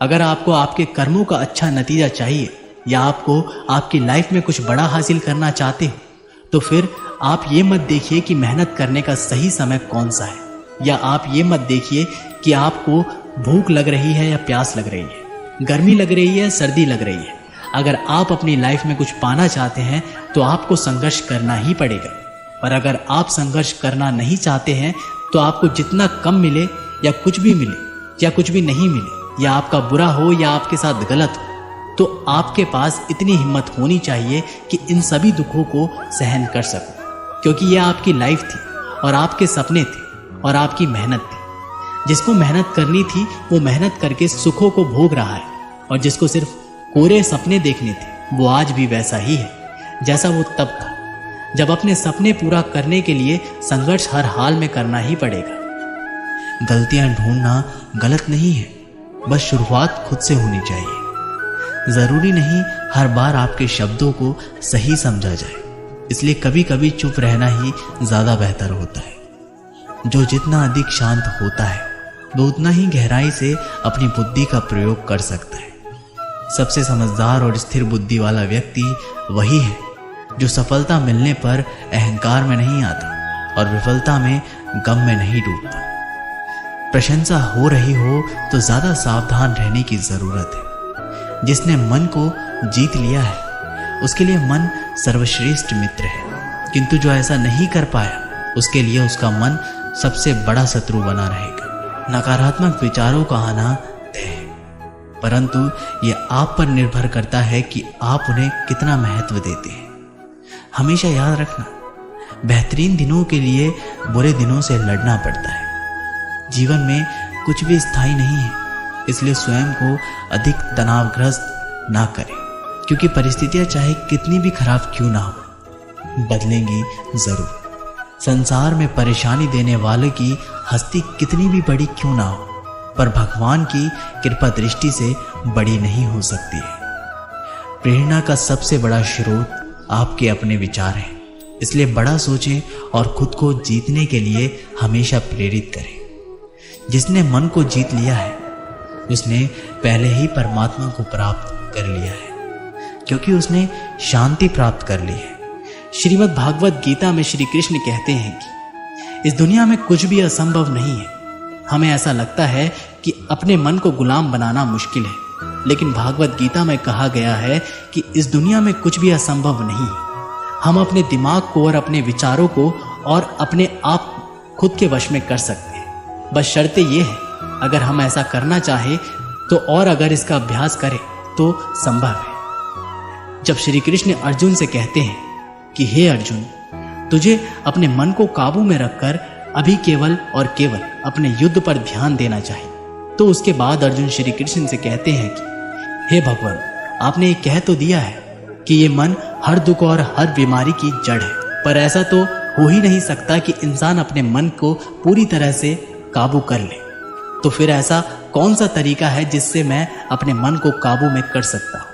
अगर आपको आपके कर्मों का अच्छा नतीजा चाहिए या आपको आपकी लाइफ में कुछ बड़ा हासिल करना चाहते हो, तो फिर आप ये मत देखिए कि मेहनत करने का सही समय कौन सा है, या आप ये मत देखिए कि आपको भूख लग रही है या प्यास लग रही है, गर्मी लग रही है, सर्दी लग रही है। अगर आप अपनी लाइफ में कुछ पाना चाहते हैं तो आपको संघर्ष करना ही पड़ेगा। और अगर आप संघर्ष करना नहीं चाहते हैं तो आपको जितना कम मिले या कुछ भी मिले या कुछ भी नहीं मिले, या आपका बुरा हो या आपके साथ गलत हो, तो आपके पास इतनी हिम्मत होनी चाहिए कि इन सभी दुखों को सहन कर सको, क्योंकि यह आपकी लाइफ थी और आपके सपने थे और आपकी मेहनत थी। जिसको मेहनत करनी थी वो मेहनत करके सुखों को भोग रहा है, और जिसको सिर्फ कोरे सपने देखने थे वो आज भी वैसा ही है जैसा वो तब था, जब अपने सपने पूरा करने के लिए संघर्ष हर हाल में करना ही पड़ेगा। गलतियां ढूंढना गलत नहीं है, बस शुरुआत खुद से होनी चाहिए। जरूरी नहीं हर बार आपके शब्दों को सही समझा जाए, इसलिए कभी कभी चुप रहना ही ज्यादा बेहतर होता है। जो जितना अधिक शांत होता है वो उतना ही गहराई से अपनी बुद्धि का प्रयोग कर सकता है। सबसे समझदार और स्थिर बुद्धि वाला व्यक्ति वही है जो सफलता मिलने पर अहंकार में नहीं आता और विफलता में गम में नहीं डूबता। प्रशंसा हो रही हो तो ज्यादा सावधान रहने की जरूरत है। जिसने मन को जीत लिया है उसके लिए मन सर्वश्रेष्ठ मित्र है, किंतु जो ऐसा नहीं कर पाया उसके लिए उसका मन सबसे बड़ा शत्रु बना रहेगा। नकारात्मक विचारों का आना तय है, परंतु यह आप पर निर्भर करता है कि आप उन्हें कितना महत्व देते हैं। हमेशा याद रखना, बेहतरीन दिनों के लिए बुरे दिनों से लड़ना पड़ता है। जीवन में कुछ भी स्थायी नहीं है, इसलिए स्वयं को अधिक तनावग्रस्त ना करें, क्योंकि परिस्थितियां चाहे कितनी भी खराब क्यों ना हो, बदलेंगी जरूर। संसार में परेशानी देने वाले की हस्ती कितनी भी बड़ी क्यों ना हो, पर भगवान की कृपा दृष्टि से बड़ी नहीं हो सकती है। प्रेरणा का सबसे बड़ा स्रोत आपके अपने विचार हैं, इसलिए बड़ा सोचें और खुद को जीतने के लिए हमेशा प्रेरित करें। जिसने मन को जीत लिया है उसने पहले ही परमात्मा को प्राप्त कर लिया है, क्योंकि उसने शांति प्राप्त कर ली है। श्रीमद् भागवत गीता में श्री कृष्ण कहते हैं कि इस दुनिया में कुछ भी असंभव नहीं है। हमें ऐसा लगता है कि अपने मन को गुलाम बनाना मुश्किल है, लेकिन भागवत गीता में कहा गया है कि इस दुनिया में कुछ भी असंभव नहीं है। हम अपने दिमाग को और अपने विचारों को और अपने आप खुद के वश में कर सकते हैं। बस शर्त यह है, अगर हम ऐसा करना चाहें तो, और अगर इसका अभ्यास करें तो संभव है। जब श्री कृष्ण अर्जुन से कहते हैं कि हे अर्जुन, तुझे अपने मन को काबू में रखकर अभी केवल और केवल अपने युद्ध पर ध्यान देना चाहिए, तो उसके बाद अर्जुन श्री कृष्ण से कहते हैं कि हे भगवान, आपने ये कह तो दिया है कि ये मन हर दुख और हर बीमारी की जड़ है, पर ऐसा तो हो ही नहीं सकता कि इंसान अपने मन को पूरी तरह से काबू कर ले। तो फिर ऐसा कौन सा तरीका है जिससे मैं अपने मन को काबू में कर सकता हूँ?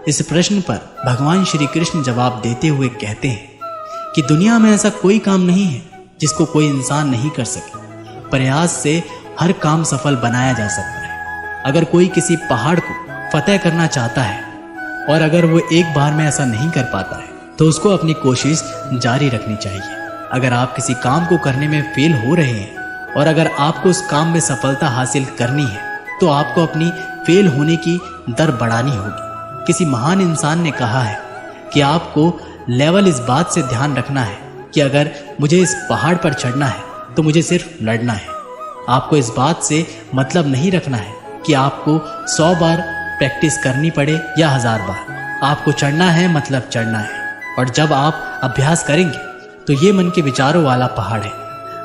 इस प्रश्न पर भगवान श्री कृष्ण जवाब देते हुए कहते हैं कि दुनिया में ऐसा कोई काम नहीं है जिसको कोई इंसान नहीं कर सके। प्रयास से हर काम सफल बनाया जा सकता है। अगर कोई किसी पहाड़ को फतेह करना चाहता है और अगर वो एक बार में ऐसा नहीं कर पाता है तो उसको अपनी कोशिश जारी रखनी चाहिए। अगर आप किसी काम को करने में फेल हो रहे हैं और अगर आपको उस काम में सफलता हासिल करनी है तो आपको अपनी फेल होने की दर बढ़ानी होगी। किसी महान इंसान ने कहा है कि आपको लेवल इस बात से ध्यान रखना है कि अगर मुझे इस पहाड़ पर चढ़ना है तो मुझे सिर्फ लड़ना है। आपको इस बात से मतलब नहीं रखना है कि आपको 100 बार प्रैक्टिस करनी पड़े या 1000 बार। आपको चढ़ना है मतलब चढ़ना है, और जब आप अभ्यास करेंगे तो ये मन के विचारों वाला पहाड़ है।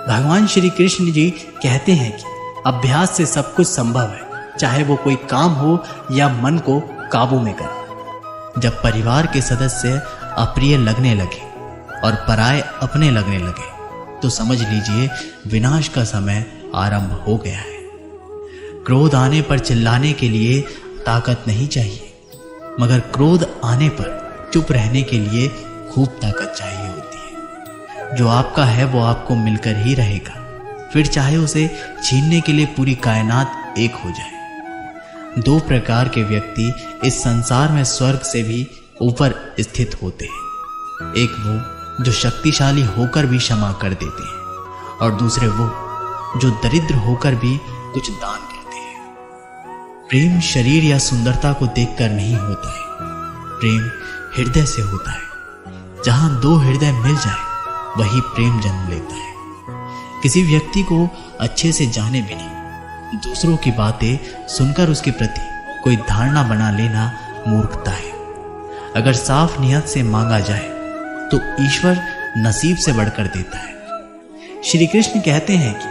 भगवान श्री कृष्ण जी कहते हैं कि अभ्यास से सब कुछ संभव है, चाहे वो कोई काम हो या मन को काबू में कर। जब परिवार के सदस्य अप्रिय लगने लगे और पराये अपने लगने लगे तो समझ लीजिए विनाश का समय आरंभ हो गया है। क्रोध आने पर चिल्लाने के लिए ताकत नहीं चाहिए, मगर क्रोध आने पर चुप रहने के लिए खूब ताकत चाहिए होती है। जो आपका है वो आपको मिलकर ही रहेगा, फिर चाहे उसे छीनने के लिए पूरी कायनात एक हो जाए। दो प्रकार के व्यक्ति इस संसार में स्वर्ग से भी ऊपर स्थित होते हैं। एक वो जो शक्तिशाली होकर भी क्षमा कर देते हैं और दूसरे वो जो दरिद्र होकर भी कुछ दान करते हैं। प्रेम शरीर या सुंदरता को देखकर नहीं होता है, प्रेम हृदय से होता है। जहां दो हृदय मिल जाए वही प्रेम जन्म लेता है। किसी व्यक्ति को अच्छे से जाने बिना दूसरों की बातें सुनकर उसके प्रति कोई धारणा बना लेना मूर्खता है। अगर साफ नियत से मांगा जाए तो ईश्वर नसीब से बढ़कर देता है। श्री कृष्ण कहते हैं कि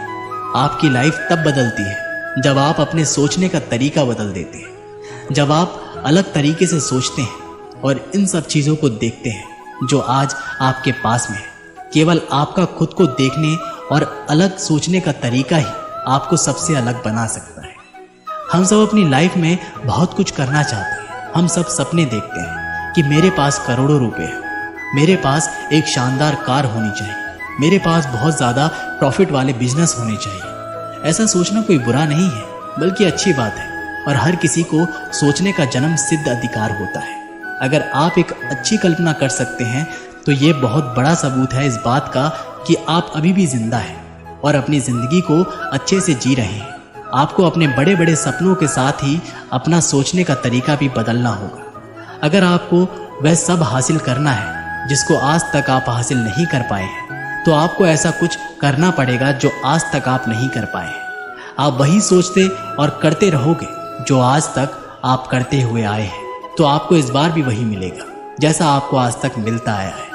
आपकी लाइफ तब बदलती है जब आप अपने सोचने का तरीका बदल देते हैं, जब आप अलग तरीके से सोचते हैं और इन सब चीजों को देखते हैं जो आज आपके पास में है। केवल आपका खुद को देखने और अलग सोचने का तरीका ही आपको सबसे अलग बना सकता है। हम सब अपनी लाइफ में बहुत कुछ करना चाहते हैं। हम सब सपने देखते हैं कि मेरे पास करोड़ों रुपए हैं, मेरे पास एक शानदार कार होनी चाहिए, मेरे पास बहुत ज़्यादा प्रॉफिट वाले बिजनेस होने चाहिए। ऐसा सोचना कोई बुरा नहीं है, बल्कि अच्छी बात है और हर किसी को सोचने का जन्म सिद्ध अधिकार होता है। अगर आप एक अच्छी कल्पना कर सकते हैं तो ये बहुत बड़ा सबूत है इस बात का कि आप अभी भी जिंदा हैं और अपनी जिंदगी को अच्छे से जी रहे हैं। आपको अपने बड़े बड़े सपनों के साथ ही अपना सोचने का तरीका भी बदलना होगा। अगर आपको वह सब हासिल करना है जिसको आज तक आप हासिल नहीं कर पाए हैं, तो आपको ऐसा कुछ करना पड़ेगा जो आज तक आप नहीं कर पाए हैं। आप वही सोचते और करते रहोगे जो आज तक आप करते हुए आए हैं, तो आपको इस बार भी वही मिलेगा जैसा आपको आज तक मिलता आया है।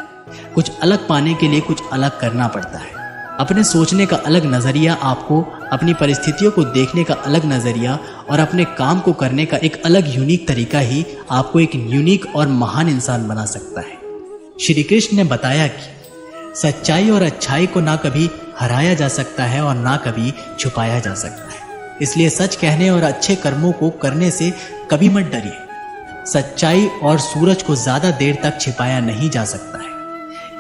कुछ अलग पाने के लिए कुछ अलग करना पड़ता है। अपने सोचने का अलग नज़रिया आपको अपनी परिस्थितियों को देखने का अलग नज़रिया और अपने काम को करने का एक अलग यूनिक तरीका ही आपको एक यूनिक और महान इंसान बना सकता है। श्री कृष्ण ने बताया कि सच्चाई और अच्छाई को ना कभी हराया जा सकता है और ना कभी छुपाया जा सकता है। इसलिए सच कहने और अच्छे कर्मों को करने से कभी मत डरिए। सच्चाई और सूरज को ज्यादा देर तक छिपाया नहीं जा सकता है।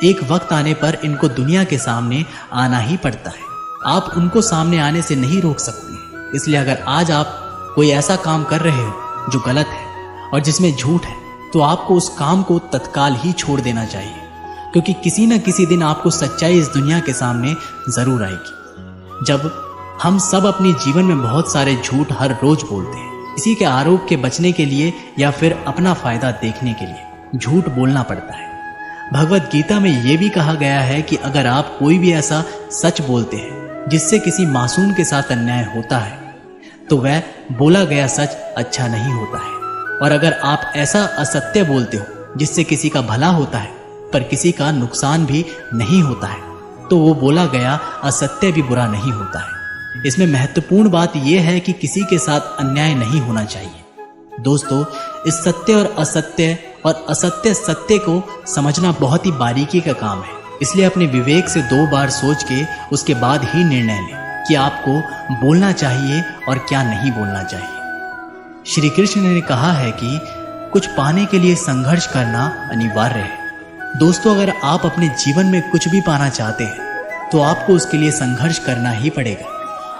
एक वक्त आने पर इनको दुनिया के सामने आना ही पड़ता है। आप उनको सामने आने से नहीं रोक सकते। इसलिए अगर आज आप कोई ऐसा काम कर रहे हो जो गलत है और जिसमें झूठ है, तो आपको उस काम को तत्काल ही छोड़ देना चाहिए, क्योंकि किसी न किसी दिन आपको सच्चाई इस दुनिया के सामने जरूर आएगी। जब हम सब अपने जीवन में बहुत सारे झूठ हर रोज बोलते हैं, किसी के आरोप के बचने के लिए या फिर अपना फायदा देखने के लिए झूठ बोलना पड़ता है। भगवत गीता में यह भी कहा गया है कि अगर आप कोई भी ऐसा सच बोलते हैं जिससे किसी मासूम के साथ अन्याय होता है, तो वह बोला गया सच अच्छा नहीं होता है। और अगर आप ऐसा असत्य बोलते हो जिससे किसी का भला होता है पर किसी का नुकसान भी नहीं होता है, तो वो बोला गया असत्य भी बुरा नहीं होता है। इसमें महत्वपूर्ण बात यह है कि किसी के साथ अन्याय नहीं होना चाहिए। दोस्तों, इस सत्य और असत्य और असत्य सत्य को समझना बहुत ही बारीकी का काम है। इसलिए अपने विवेक से 2 बार सोच के उसके बाद ही निर्णय लें कि आपको बोलना चाहिए और क्या नहीं बोलना चाहिए। श्री कृष्ण ने कहा है कि कुछ पाने के लिए संघर्ष करना अनिवार्य है। दोस्तों, अगर आप अपने जीवन में कुछ भी पाना चाहते हैं तो आपको उसके लिए संघर्ष करना ही पड़ेगा।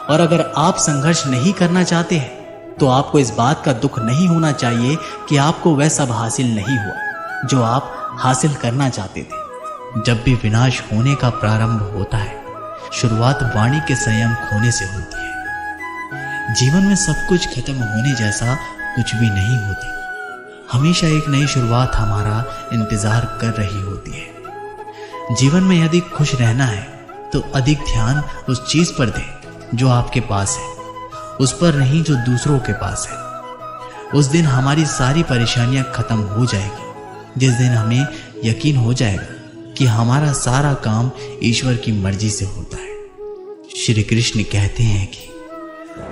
और अगर आप संघर्ष नहीं करना चाहते हैं तो आपको इस बात का दुख नहीं होना चाहिए कि आपको वह सब हासिल नहीं हुआ जो आप हासिल करना चाहते थे। जब भी विनाश होने का प्रारंभ होता है, शुरुआत वाणी के संयम खोने से होती है। जीवन में सब कुछ खत्म होने जैसा कुछ भी नहीं होती। हमेशा एक नई शुरुआत हमारा इंतजार कर रही होती है। जीवन में यदि खुश रहना है तो अधिक ध्यान उस चीज पर दें जो आपके पास है, उस पर नहीं जो दूसरों के पास है। उस दिन हमारी सारी परेशानियां खत्म हो जाएगी, जिस दिन हमें यकीन हो जाएगा कि हमारा सारा काम ईश्वर की मर्जी से होता है। श्री कृष्ण कहते हैं कि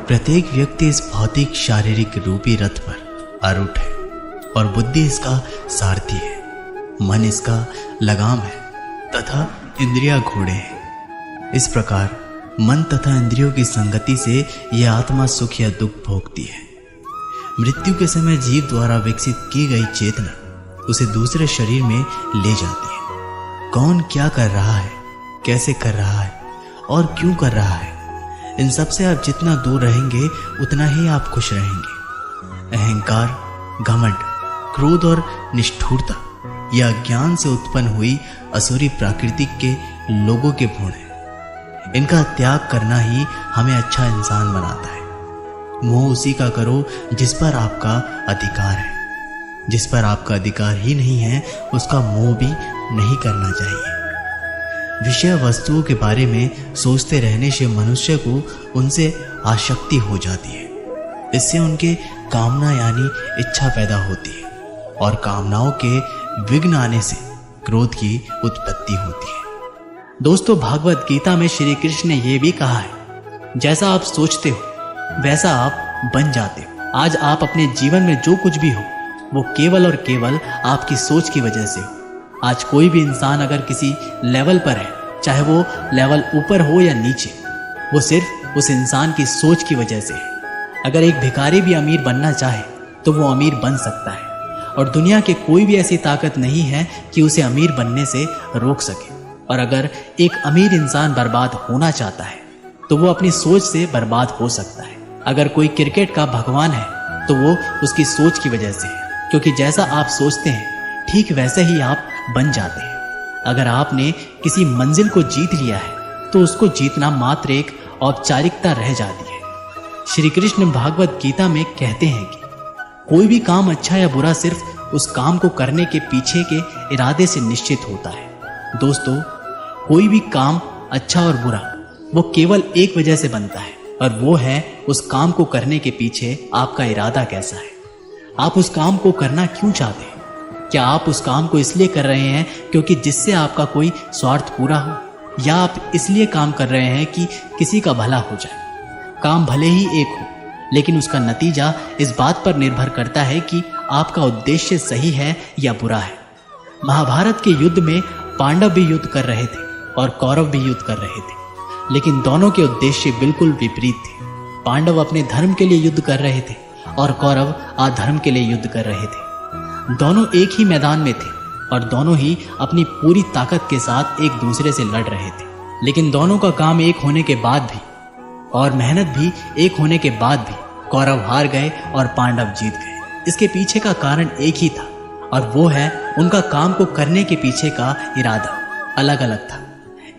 प्रत्येक व्यक्ति इस भौतिक शारीरिक रूपी रथ पर आरूढ़ है और बुद्धि इसका सारथी है, मन इसका लगाम है तथा इंद्रियां घोड़े हैं। इस प्रकार मन तथा इंद्रियों की संगति से यह आत्मा सुख या दुख भोगती है। मृत्यु के समय जीव द्वारा विकसित की गई चेतना उसे दूसरे शरीर में ले जाती है। कौन क्या कर रहा है, कैसे कर रहा है और क्यों कर रहा है, इन सब से आप जितना दूर रहेंगे उतना ही आप खुश रहेंगे। अहंकार, घमंड, क्रोध और निष्ठुरता यह अज्ञान से उत्पन्न हुई असुरी प्रकृति के लोगों के गुण हैं। इनका त्याग करना ही हमें अच्छा इंसान बनाता है। मोह उसी का करो जिस पर आपका अधिकार है। जिस पर आपका अधिकार ही नहीं है उसका मोह भी नहीं करना चाहिए। विषय वस्तुओं के बारे में सोचते रहने से मनुष्य को उनसे आसक्ति हो जाती है। इससे उनके कामना यानी इच्छा पैदा होती है और कामनाओं के विघ्न आने से क्रोध की उत्पत्ति होती है। दोस्तों, भागवत गीता में श्री कृष्ण ने यह भी कहा है, जैसा आप सोचते हो वैसा आप बन जाते हो। आज आप अपने जीवन में जो कुछ भी हो वो केवल और केवल आपकी सोच की वजह से हो। आज कोई भी इंसान अगर किसी लेवल पर है, चाहे वो लेवल ऊपर हो या नीचे, वो सिर्फ उस इंसान की सोच की वजह से है। अगर एक भिखारी भी अमीर बनना चाहे तो वो अमीर बन सकता है और दुनिया के कोई भी ऐसी ताकत नहीं है कि उसे अमीर बनने से रोक सके। और अगर एक अमीर इंसान बर्बाद होना चाहता है तो वो अपनी सोच से बर्बाद हो सकता है। अगर कोई क्रिकेट का भगवान है तो वो उसकी सोच की वजह से है, क्योंकि जैसा आप सोचते हैं ठीक वैसे ही आप बन जाते हैं। अगर आपने किसी मंजिल को जीत लिया है तो उसको जीतना मात्र एक औपचारिकता रह जाती है। श्री कृष्ण भागवत गीता में कहते हैं कि कोई भी काम अच्छा या बुरा सिर्फ उस काम को करने के पीछे के इरादे से निश्चित होता है। दोस्तों, कोई भी काम अच्छा और बुरा वो केवल एक वजह से बनता है और वो है उस काम को करने के पीछे आपका इरादा कैसा है। आप उस काम को करना क्यों चाहते हैं? क्या आप उस काम को इसलिए कर रहे हैं क्योंकि जिससे आपका कोई स्वार्थ पूरा हो, या आप इसलिए काम कर रहे हैं कि किसी का भला हो जाए? काम भले ही एक हो, लेकिन उसका नतीजा इस बात पर निर्भर करता है कि आपका उद्देश्य सही है या बुरा है। महाभारत के युद्ध में पांडव भी युद्ध कर रहे थे और कौरव भी युद्ध कर रहे थे, लेकिन दोनों के उद्देश्य बिल्कुल विपरीत थे। पांडव अपने धर्म के लिए युद्ध कर रहे थे और कौरव अधर्म के लिए युद्ध कर रहे थे। दोनों एक ही मैदान में थे और दोनों ही अपनी पूरी ताकत के साथ एक दूसरे से लड़ रहे थे, लेकिन दोनों का काम एक होने के बाद भी और मेहनत भी एक होने के बाद भी कौरव हार गए और पांडव जीत गए। इसके पीछे का कारण एक ही था और वो है उनका काम को करने के पीछे का इरादा अलग अलग था।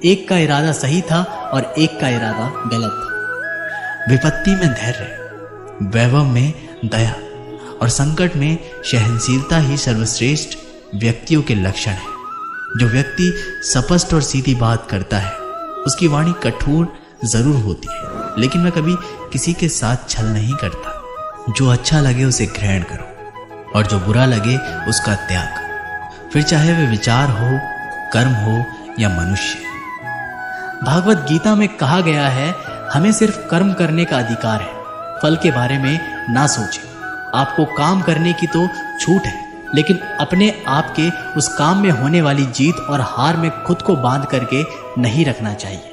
एक का इरादा सही था और एक का इरादा गलत था। विपत्ति में धैर्य, वैभव में दया और संकट में सहनशीलता ही सर्वश्रेष्ठ व्यक्तियों के लक्षण हैं। जो व्यक्ति स्पष्ट और सीधी बात करता है उसकी वाणी कठोर जरूर होती है, लेकिन मैं कभी किसी के साथ छल नहीं करता। जो अच्छा लगे उसे ग्रहण करो और जो बुरा लगे उसका त्याग, फिर चाहे वे विचार हो, कर्म हो या मनुष्य। भागवत गीता में कहा गया है, हमें सिर्फ कर्म करने का अधिकार है, फल के बारे में ना सोचें। आपको काम करने की तो छूट है, लेकिन अपने आप के उस काम में होने वाली जीत और हार में खुद को बांध करके नहीं रखना चाहिए।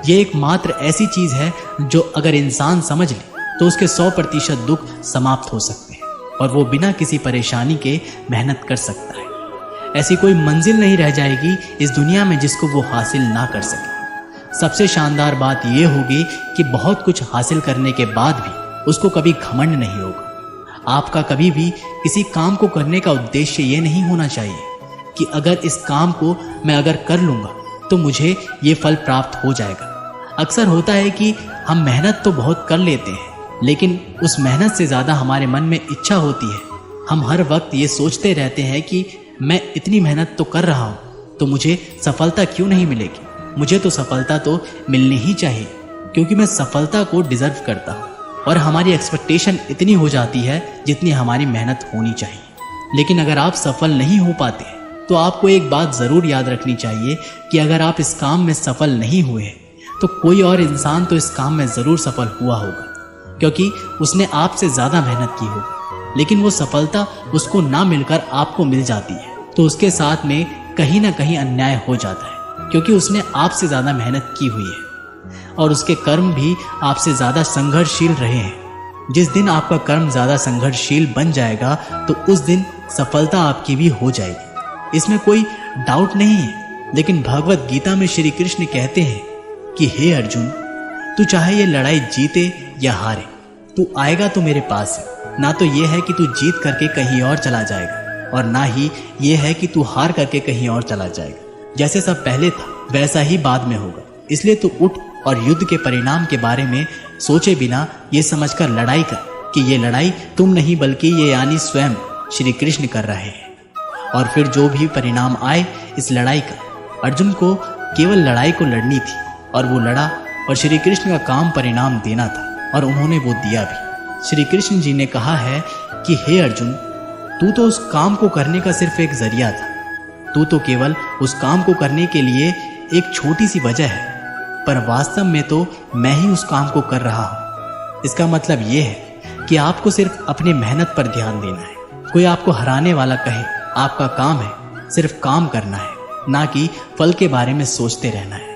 यह एकमात्र ऐसी चीज है जो अगर इंसान समझ ले तो उसके 100% दुख समाप्त हो सकते हैं और वो बिना किसी परेशानी के मेहनत कर सकता है। ऐसी कोई मंजिल नहीं रह जाएगी इस दुनिया में जिसको वो हासिल ना कर सके। सबसे शानदार बात यह होगी कि बहुत कुछ हासिल करने के बाद भी उसको कभी घमंड नहीं होगा। आपका कभी भी किसी काम को करने का उद्देश्य ये नहीं होना चाहिए कि अगर इस काम को मैं अगर कर लूंगा तो मुझे ये फल प्राप्त हो जाएगा। अक्सर होता है कि हम मेहनत तो बहुत कर लेते हैं, लेकिन उस मेहनत से ज़्यादा हमारे मन में इच्छा होती है। हम हर वक्त ये सोचते रहते हैं कि मैं इतनी मेहनत तो कर रहा हूँ तो मुझे सफलता क्यों नहीं मिलेगी। मुझे तो सफलता तो मिलनी ही चाहिए क्योंकि मैं सफलता को डिजर्व करता हूँ। और हमारी एक्सपेक्टेशन इतनी हो जाती है जितनी हमारी मेहनत होनी चाहिए। लेकिन अगर आप सफल नहीं हो पाते तो आपको एक बात ज़रूर याद रखनी चाहिए कि अगर आप इस काम में सफल नहीं हुए तो कोई और इंसान तो इस काम में ज़रूर सफल हुआ होगा, क्योंकि उसने आपसे ज़्यादा मेहनत की होगी। लेकिन वो सफलता उसको ना मिलकर आपको मिल जाती है तो उसके साथ में कहीं ना कहीं अन्याय हो जाता है, क्योंकि उसने आपसे ज़्यादा मेहनत की हुई है और उसके कर्म भी आपसे ज़्यादा संघर्षशील रहे हैं। जिस दिन आपका कर्म ज़्यादा संघर्षशील बन जाएगा तो उस दिन सफलता आपकी भी हो जाएगी, इसमें कोई डाउट नहीं है। लेकिन भगवत गीता में श्री कृष्ण कहते हैं कि हे अर्जुन, तू चाहे ये लड़ाई जीते या हारे, तू आएगा तो मेरे पास है ना तो ये है कि तू जीत करके कहीं और चला जाएगा और ना ही ये है कि तू हार करके कहीं और चला जाएगा। जैसे सब पहले था वैसा ही बाद में होगा। इसलिए तू उठ और युद्ध के परिणाम के बारे में सोचे बिना ये समझकर लड़ाई कर कि ये लड़ाई तुम नहीं बल्कि ये यानी स्वयं श्री कृष्ण कर रहे हैं। और फिर जो भी परिणाम आए इस लड़ाई का, अर्जुन को केवल लड़ाई को लड़नी थी और वो लड़ा और श्री कृष्ण का काम परिणाम देना था और उन्होंने वो दिया भी। श्री कृष्ण जी ने कहा है कि हे अर्जुन, तू तो उस काम को करने का सिर्फ एक जरिया था। तू तो केवल उस काम को करने के लिए एक छोटी सी वजह है, पर वास्तव में तो मैं ही उस काम को कर रहा हूँ। इसका मतलब ये है कि आपको सिर्फ अपनी मेहनत पर ध्यान देना है। कोई आपको हराने वाला कहे, आपका काम है सिर्फ काम करना है, ना कि फल के बारे में सोचते रहना है।